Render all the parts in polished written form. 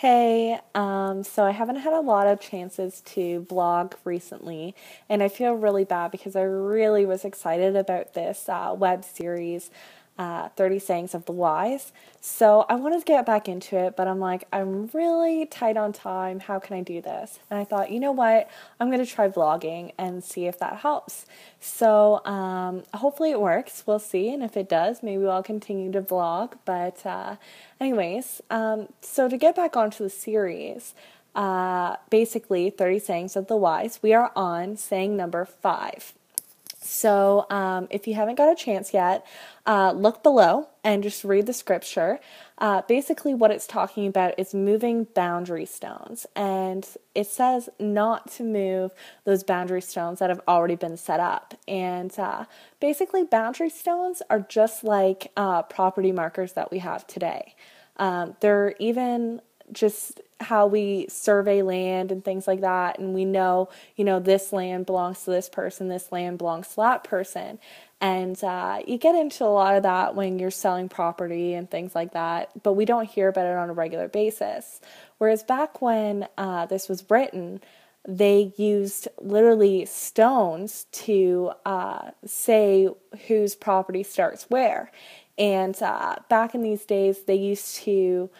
Hey, so I haven't had a lot of chances to blog recently, and I feel really bad because I really was excited about this web series, 30 Sayings of the Wise. So I wanted to get back into it, but I'm like, I'm really tight on time. How can I do this? And I thought, you know what? I'm going to try vlogging and see if that helps. So hopefully it works. We'll see. And if it does, maybe I'll continue to vlog. But anyways, so to get back onto the series, basically 30 Sayings of the Wise, we are on saying number 5. So if you haven't got a chance yet, look below and just read the scripture. Basically what it's talking about is moving boundary stones. And it says not to move those boundary stones that have already been set up. And basically boundary stones are just like property markers that we have today. They're even just how we survey land and things like that, and we know, this land belongs to this person, this land belongs to that person, and you get into a lot of that when you're selling property and things like that, but we don't hear about it on a regular basis. Whereas back when this was written, they used literally stones to say whose property starts where, and back in these days, they used to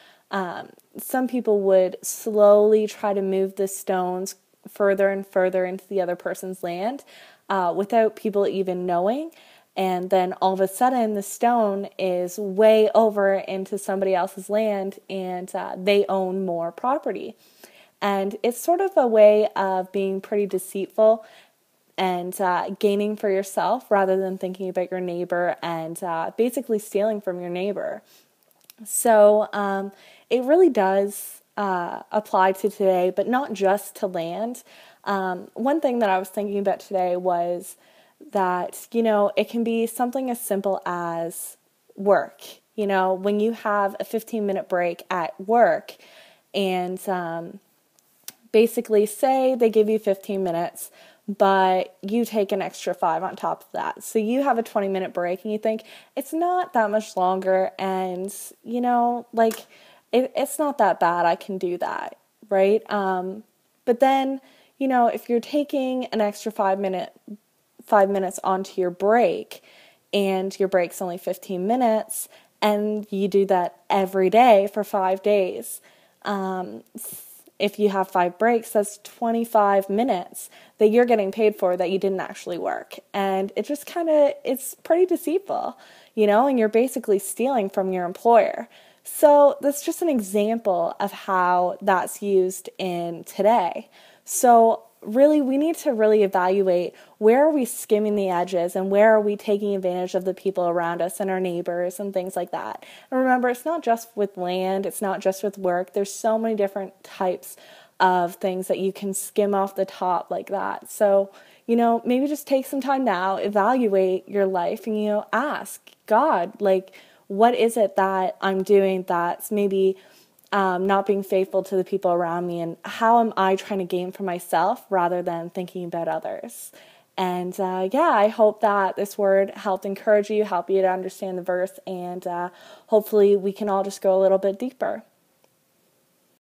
some people would slowly try to move the stones further and further into the other person's land without people even knowing. And then all of a sudden, the stone is way over into somebody else's land and they own more property. And it's sort of a way of being pretty deceitful and gaining for yourself rather than thinking about your neighbor and basically stealing from your neighbor. So it really does apply to today, but not just to land. One thing that I was thinking about today was that, it can be something as simple as work. When you have a 15-minute break at work and basically say they give you 15 minutes, but you take an extra 5 on top of that. So you have a 20-minute break and you think it's not that much longer and, it's not that bad. I can do that, right? But then, if you're taking an extra 5 minutes onto your break and your break's only 15 minutes and you do that every day for 5 days, if you have 5 breaks, that's 25 minutes that you're getting paid for that you didn't actually work. And it just it's pretty deceitful, and you're basically stealing from your employer. So that's just an example of how that's used in today. So really, we need to really evaluate where are we skimming the edges and where are we taking advantage of the people around us and our neighbors and things like that. And remember, it's not just with land, it's not just with work. There's so many different types of things that you can skim off the top like that. So, maybe just take some time now, evaluate your life and, ask God, what is it that I'm doing that's maybe not being faithful to the people around me, and how am I trying to gain for myself rather than thinking about others? And I hope that this word helped encourage you, help you to understand the verse, and hopefully we can all just go a little bit deeper.